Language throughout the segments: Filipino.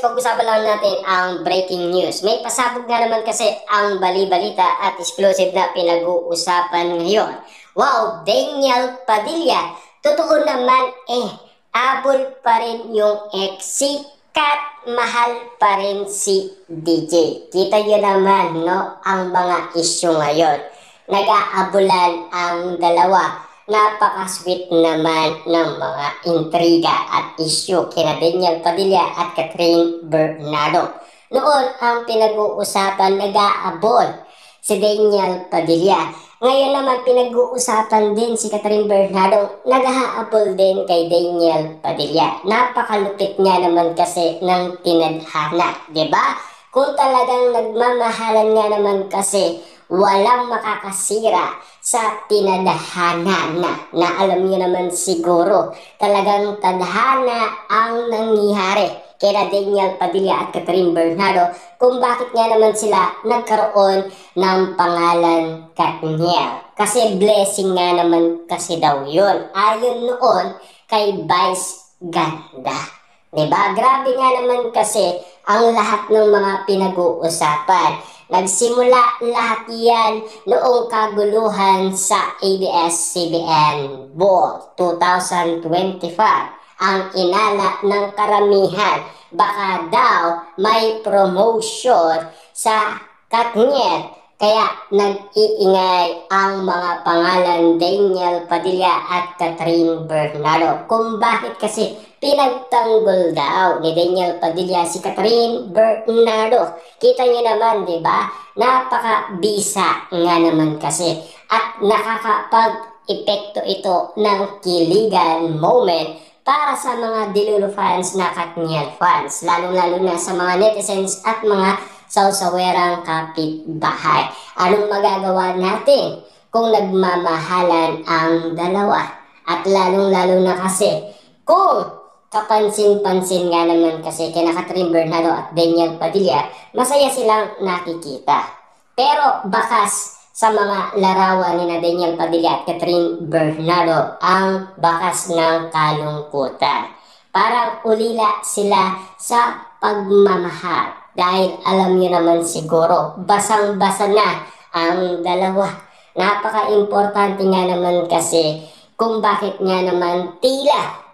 pag-usapan lang natin ang breaking news. May pasabog nga naman kasi ang bali-balita at exclusive na pinag-uusapan ngayon. Wow, Daniel Padilla, totoo naman abol pa rin yung ex-sikat, mahal pa rin si DJ. Kita nyo naman, no, ang mga issue ngayon. Nag-aabulan ang dalawa. Napaka-sweet naman ng mga intriga at issue kina Daniel Padilla at Catherine Bernardo. Noon ang pinag-uusapan, nag-aabol si Daniel Padilla. Ngayon naman pinag-uusapan din si Catherine Bernardo, nag-aabol din kay Daniel Padilla. Napakalupit nga naman kasi ng tinadhana, diba? Kung talagang nagmamahalan nga naman kasi, walang makakasira sa tinadhana na alam niyo naman siguro talagang tadhana ang nangyari kina Daniel Padilla at Catherine Bernardo kung bakit nga naman sila nagkaroon ng pangalan Katniel. Kasi blessing nga naman kasi daw yun. Ayon noon kay Vice Ganda. Diba? Grabe nga naman kasi ang lahat ng mga pinag-uusapan. Nagsimula lahat yan noong kaguluhan sa ABS-CBN Ball 2025. Ang inala ng karamihan, baka daw may promotion sa Katniel. Kaya nag-iingay ang mga pangalan Daniel Padilla at Catherine Bernardo. Kung bakit kasi pinagtanggol daw ni Daniel Padilla si Catherine Bernardo. Kita niyo naman, di ba? Napaka-bisa nga naman kasi. At nakakapag-epekto ito ng kiligan moment para sa mga Delulu fans na Katniel fans. Lalo-lalo na sa mga netizens at mga sausawerang kapitbahay. Anong magagawa natin kung nagmamahalan ang dalawa? At lalong-lalo na kasi kung kapansin-pansin nga naman kasi kina Catherine Bernardo at Daniel Padilla, masaya silang nakikita. Pero bakas sa mga larawan ni na Daniel Padilla at Catherine Bernardo ang bakas ng kalungkutan. Parang ulila sila sa pagmamahal. Dahil alam niyo naman siguro, basang-basa na ang dalawa. Napaka-importante nga naman kasi kung bakit nga naman tila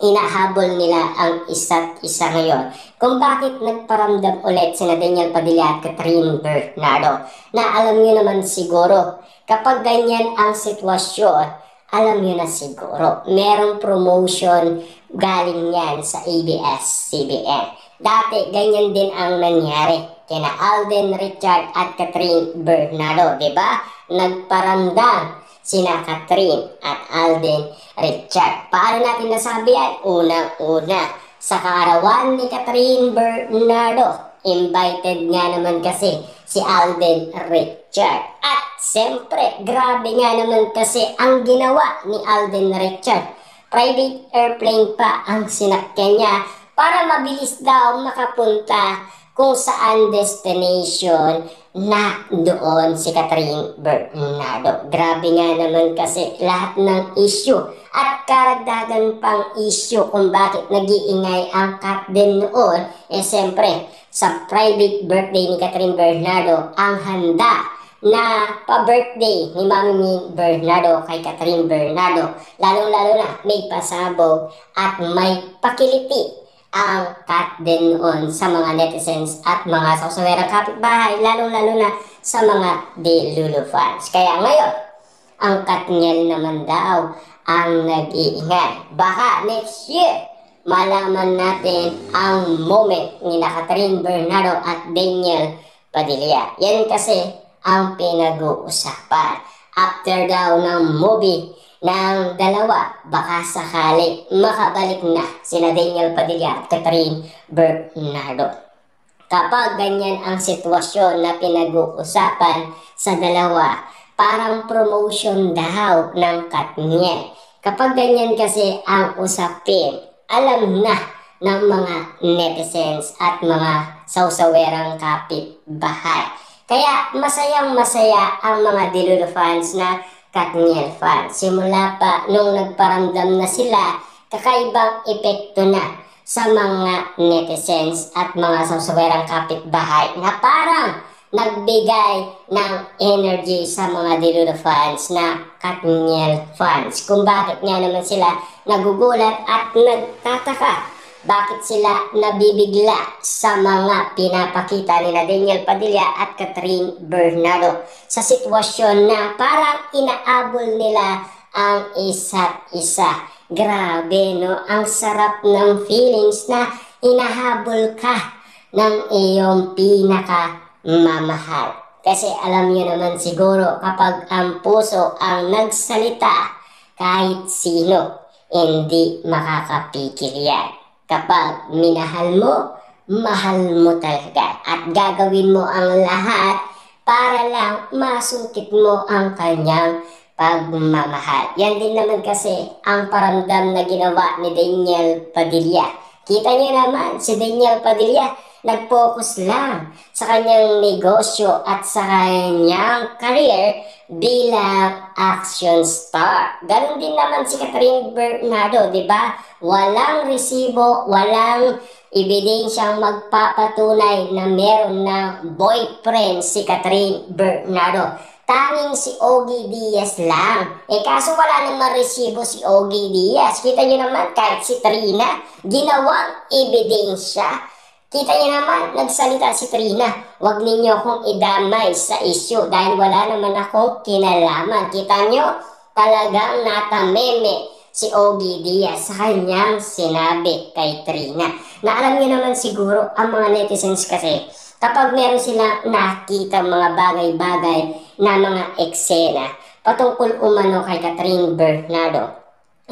inahabol nila ang isa't isa ngayon. Kung bakit nagparamdam ulit sina Daniel Padilla at Catherine Bernardo. Na alam niyo naman siguro, kapag ganyan ang sitwasyon, alam niyo na siguro, merong promotion galing yan sa ABS-CBN. Dati, ganyan din ang nangyari kina Alden Richard at Catherine Bernardo, di ba? Nagparamdam sina Catherine at Alden Richard. Paano natin nasabi yan? Unang-una, sa kaarawan ni Catherine Bernardo, invited nga naman kasi si Alden Richard. At siyempre, grabe nga naman kasi ang ginawa ni Alden Richard. Private airplane pa ang sinakyan niya para mabilis daw makapunta kung saan destination na doon si Catherine Bernardo. Grabe nga naman kasi lahat ng issue at karagdagan pang issue kung bakit nag-iingay ang cat din noon. Siyempre, sa private birthday ni Catherine Bernardo, ang handa na pa-birthday ni Mami Bernardo kay Catherine Bernardo. Lalong-lalo na may pasabog at may pakiliti ang cat din noon sa mga netizens at mga sausawerang kapitbahay, lalong-lalo na sa mga Delulu fans. Kaya ngayon, ang Katniel naman daw ang nag-iingay. Baka next year, malaman natin ang moment ni Catherine Bernardo at Daniel Padilla. Yan kasi ang pinag-uusapan. After daw ng movie ng dalawa, baka sakali makabalik na sina Daniel Padilla at Catherine Bernardo. Kapag ganyan ang sitwasyon na pinag-uusapan sa dalawa, parang promotion daw ng Katniel. Kapag ganyan kasi ang usapin, alam na ng mga netizens at mga sausawerang kapitbahay. Kaya masayang-masaya ang mga Delulu fans na Katniel fans. Simula pa nung nagparamdam na sila, kakaibang epekto na sa mga netizens at mga sawsawerang kapitbahay na parang nagbigay ng energy sa mga Diludo fans na Katniel fans. Kung bakit nga naman sila nagugulat at nagtataka bakit sila nabibigla sa mga pinapakita ni Daniel Padilla at Catherine Bernardo sa sitwasyon na parang inaabol nila ang isa't isa. Grabe, no? Ang sarap ng feelings na hinahabol ka ng iyong pinaka-mamahal. Kasi alam niyo naman siguro kapag ang puso ang nagsalita, kahit sino, hindi makakapikil yan. Kapag minahal mo, mahal mo talaga at gagawin mo ang lahat para lang masungkit mo ang kanyang pagmamahal. Yan din naman kasi ang paramdam na ginawa ni Daniel Padilla. Kita niyo naman, si Daniel Padilla nag-focus lang sa kanyang negosyo at sa kanyang career bilang action star. Ganon din naman si Catherine Bernardo, di ba? Walang resibo, walang ebidensyang magpapatunay na meron ng boyfriend si Catherine Bernardo. Tanging si Ogie Diaz lang. Kaso wala namang resibo si Ogie Diaz. Kita nyo naman kahit si Trina, ginawang ebidensya. Kita niyo naman, nagsalita si Trina, huwag ninyo akong idamay sa isyu dahil wala naman akong kinalaman. Kita niyo, talagang natameme si Ogie Diaz sa kanyang sinabi kay Trina. Na alam niyo naman siguro, ang mga netizens kasi, kapag meron silang nakita mga bagay-bagay na mga eksena patungkol umano kay Catherine Bernardo,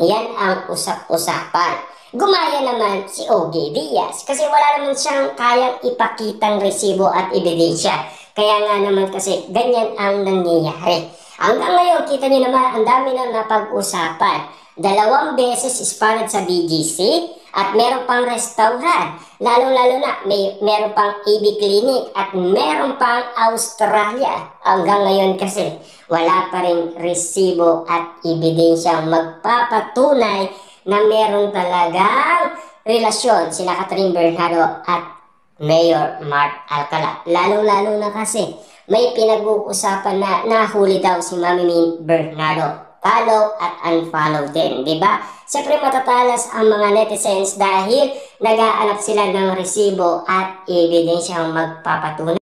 yan ang usap-usapan. Gumaya naman si Ogie Diaz kasi wala naman siyang kayang ipakitang resibo at ebidensya. Kaya nga naman kasi ganyan ang nangyayari. Hanggang ngayon, kita niyo naman ang dami na napag-usapan. 2 beses isparad sa BGC at meron pang restaurant. Lalo-lalo na meron pang EB Clinic at meron pang Australia. Hanggang ngayon kasi wala pa rin resibo at ebidensyang magpapatunay na meron talagang relasyon sina Catherine Bernardo at Mayor Mark Alcala. Lalo-lalo na kasi may pinag-uusapan na nahuli daw si Mami Min Bernardo. Follow at unfollow din, di ba? Siyempre matatalas ang mga netizens dahil nag-aanap sila ng resibo at ebidensyang magpapatunay